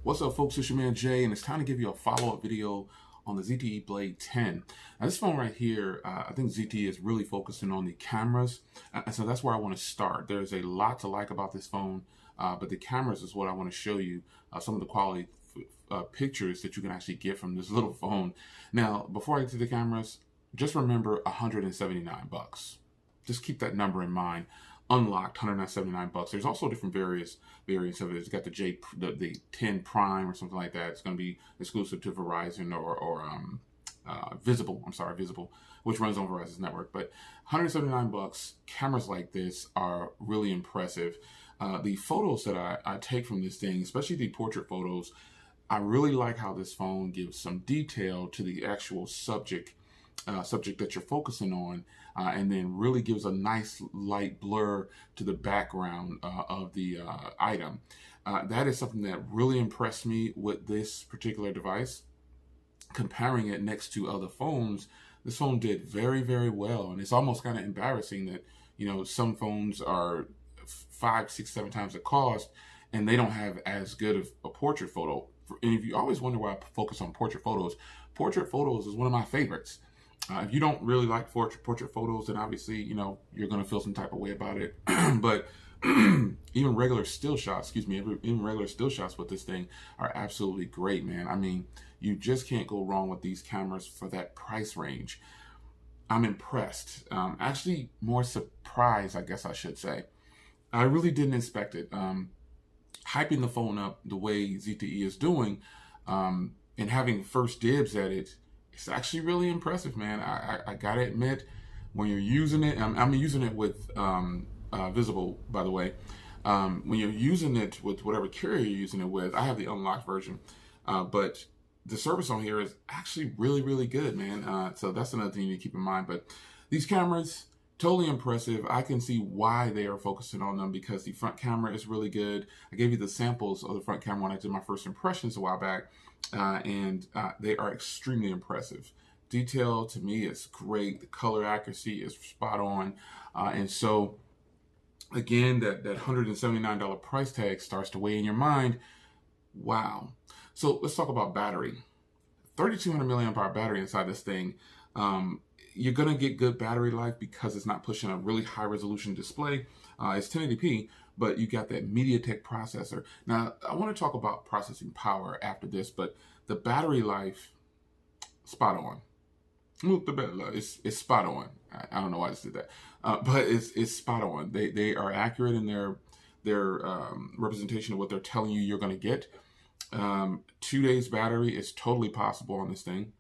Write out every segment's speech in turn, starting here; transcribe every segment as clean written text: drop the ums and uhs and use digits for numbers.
What's up, folks? It's your man Jay, and it's time to give you a follow-up video on the ZTE Blade 10. Now, this phone right here, I think ZTE is really focusing on the cameras, and so that's where I want to start. There's a lot to like about this phone, but the cameras is what I want to show you, some of the quality pictures that you can actually get from this little phone. Now, before I get to the cameras, just remember $179. Just keep that number in mind. Unlocked, $179. There's also different variants of it. It's got the 10 Prime or something like that. It's going to be exclusive to Verizon or Visible. I'm sorry, Visible, which runs on Verizon's network. But $179. Cameras like this are really impressive. The photos that I take from this thing, especially the portrait photos, I really like how this phone gives some detail to the actual subject that you're focusing on, and then really gives a nice light blur to the background of the item. That is something that really impressed me with this particular device. Comparing it next to other phones, this phone did very, very well, and it's almost kind of embarrassing that, you know, some phones are 5, 6, 7 times the cost, and they don't have as good of a portrait photo. And if you always wonder why I focus on portrait photos is one of my favorites. If you don't really like portrait photos, then obviously, you know, you're going to feel some type of way about it. But even regular still shots, even regular still shots with this thing are absolutely great, man. I mean, you just can't go wrong with these cameras for that price range. I'm impressed. Actually, more surprised, I guess I should say. I really didn't expect it. Hyping the phone up the way ZTE is doing, and having first dibs at it, it's actually really impressive, man. I gotta admit, when you're using it, I'm using it with Visible, by the way. When you're using it with whatever carrier you're using it with, I have the unlocked version, but the service on here is actually really, really good, man. So that's another thing you need to keep in mind. But these cameras, totally impressive. I can see why they are focusing on them, because the front camera is really good. I gave you the samples of the front camera when I did my first impressions a while back, and they are extremely impressive. Detail to me is great. The color accuracy is spot on. And so, again, that $179 price tag starts to weigh in your mind. Wow. So let's talk about battery. 3,200 milliamp hour battery inside this thing. You're going to get good battery life because it's not pushing a really high resolution display. It's 1080p, but you got that MediaTek processor. Now, I want to talk about processing power after this, but the battery life, spot on. It's spot on. I don't know why I just did that, but it's spot on. They are accurate in their representation of what they're telling you you're going to get. 2 days battery is totally possible on this thing.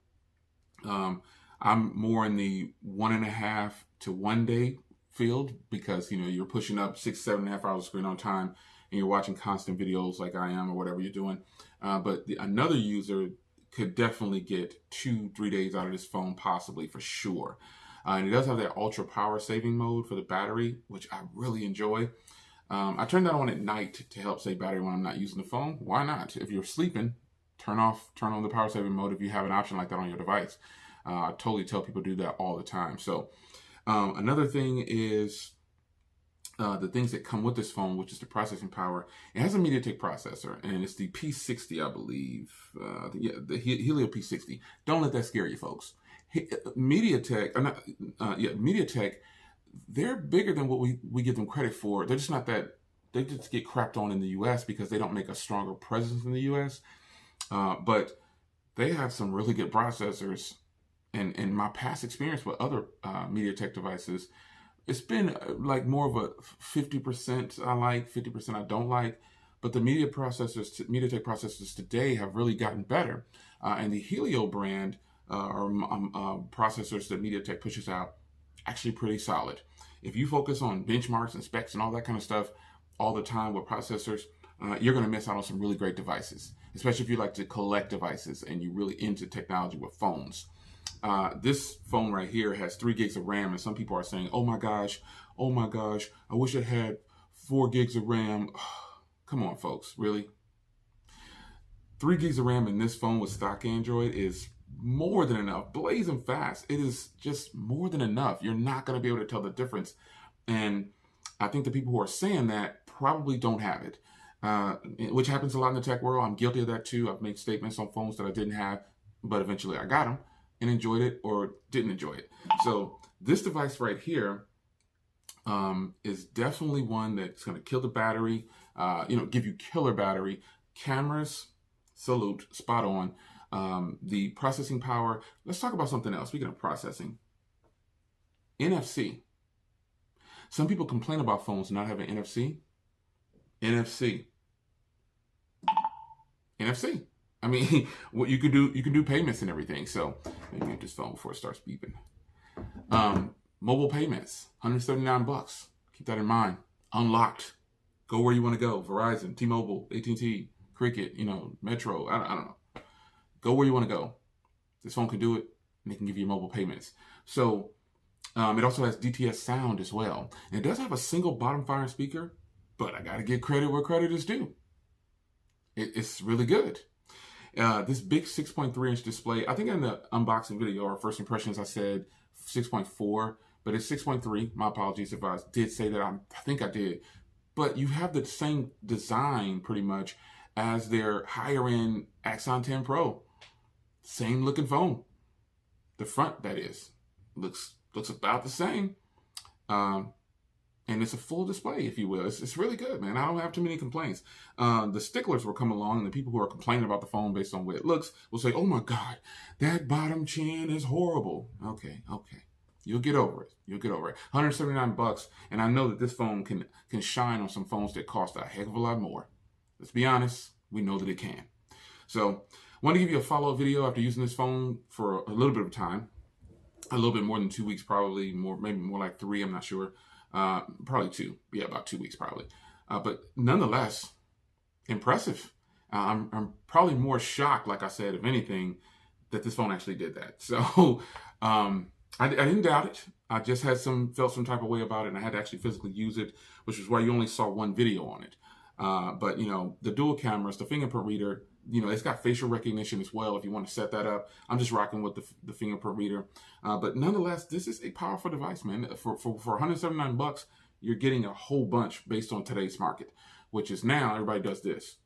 I'm more in the 1.5 to 1 day field, because, you know, you're pushing up 6, 7.5 hours of screen on time, and you're watching constant videos like I am or whatever you're doing. But another user could definitely get 2-3 days out of this phone, possibly, for sure. And it does have that ultra power saving mode for the battery, which I really enjoy. I turn that on at night to help save battery when I'm not using the phone. Why not? If you're sleeping, turn on the power saving mode if you have an option like that on your device. I totally tell people to do that all the time. So another thing is the things that come with this phone, which is the processing power. It has a MediaTek processor, and it's the P60, I believe. The Helio P60. Don't let that scare you, folks. MediaTek, they're bigger than what we give them credit for. They're just not that. They just get crapped on in the U.S. because they don't make a stronger presence in the U.S. But they have some really good processors. And in my past experience with other MediaTek devices, it's been like more of a 50% I like, 50% I don't like. But the MediaTek processors today have really gotten better. And the Helio brand or processors that MediaTek pushes out, actually pretty solid. If you focus on benchmarks and specs and all that kind of stuff all the time with processors, you're going to miss out on some really great devices, especially if you like to collect devices and you're really into technology with phones. This phone right here has 3 gigs of RAM, and some people are saying, oh my gosh, I wish it had 4 gigs of RAM. Come on, folks, really? 3 gigs of RAM in this phone with stock Android is more than enough. Blazing fast. It is just more than enough. You're not going to be able to tell the difference. And I think the people who are saying that probably don't have it. which happens a lot in the tech world. I'm guilty of that too. I've made statements on phones that I didn't have, but eventually I got them and enjoyed it or didn't enjoy it. So this device right here is definitely one that's going to kill the battery, give you killer battery. Cameras, salute, spot on. The processing power, let's talk about something else. Speaking of processing, NFC. Some people complain about phones not having NFC. NFC. I mean, what you can do payments and everything. So let me mute this phone before it starts beeping. Mobile payments, $179. Keep that in mind. Unlocked. Go where you want to go. Verizon, T-Mobile, AT&T, Cricket, Metro. I don't know. Go where you want to go. This phone can do it, and it can give you mobile payments. So it also has DTS sound as well. And it does have a single bottom firing speaker, but I got to give credit where credit is due. It's really good. This big 6.3-inch display, I think in the unboxing video or first impressions I said 6.4, but it's 6.3. My apologies if I did say that. I think I did. But you have the same design pretty much as their higher-end Axon 10 Pro. Same looking phone. The front, that is, looks about the same. And it's a full display, if you will. It's really good, man. I don't have too many complaints. The sticklers will come along, and the people who are complaining about the phone based on the way it looks will say, oh my God, that bottom chin is horrible. Okay. You'll get over it. $179, and I know that this phone can shine on some phones that cost a heck of a lot more. Let's be honest, we know that it can. So I want to give you a follow-up video after using this phone for a little bit of time. A little bit more than 2 weeks, probably maybe more like 3, I'm not sure. Probably 2. Yeah, about 2 weeks probably. But nonetheless, impressive. I'm probably more shocked, like I said, if anything, that this phone actually did that. So I didn't doubt it. I just had felt some type of way about it, and I had to actually physically use it, which is why you only saw one video on it. But the dual cameras, the fingerprint reader, it's got facial recognition as well if you want to set that up. I'm just rocking with the fingerprint reader. But nonetheless, this is a powerful device, man. For $179, you're getting a whole bunch based on today's market, which is now everybody does this.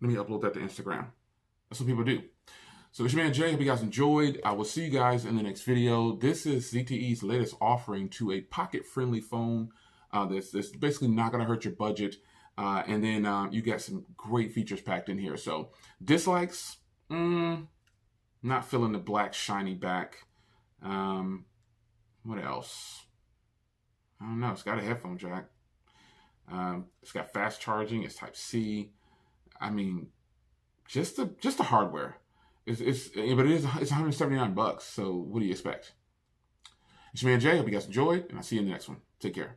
Let me upload that to Instagram. That's what people do. So it's your man Jay. Hope you guys enjoyed. I will see you guys in the next video. This is ZTE's latest offering to a pocket-friendly phone that's basically not going to hurt your budget. And then you got some great features packed in here. So dislikes, not feeling the black shiny back. What else? I don't know. It's got a headphone jack. It's got fast charging. It's Type-C. I mean, just the hardware. But it's $179. So what do you expect? It's your man Jay. Hope you guys enjoyed, and I'll see you in the next one. Take care.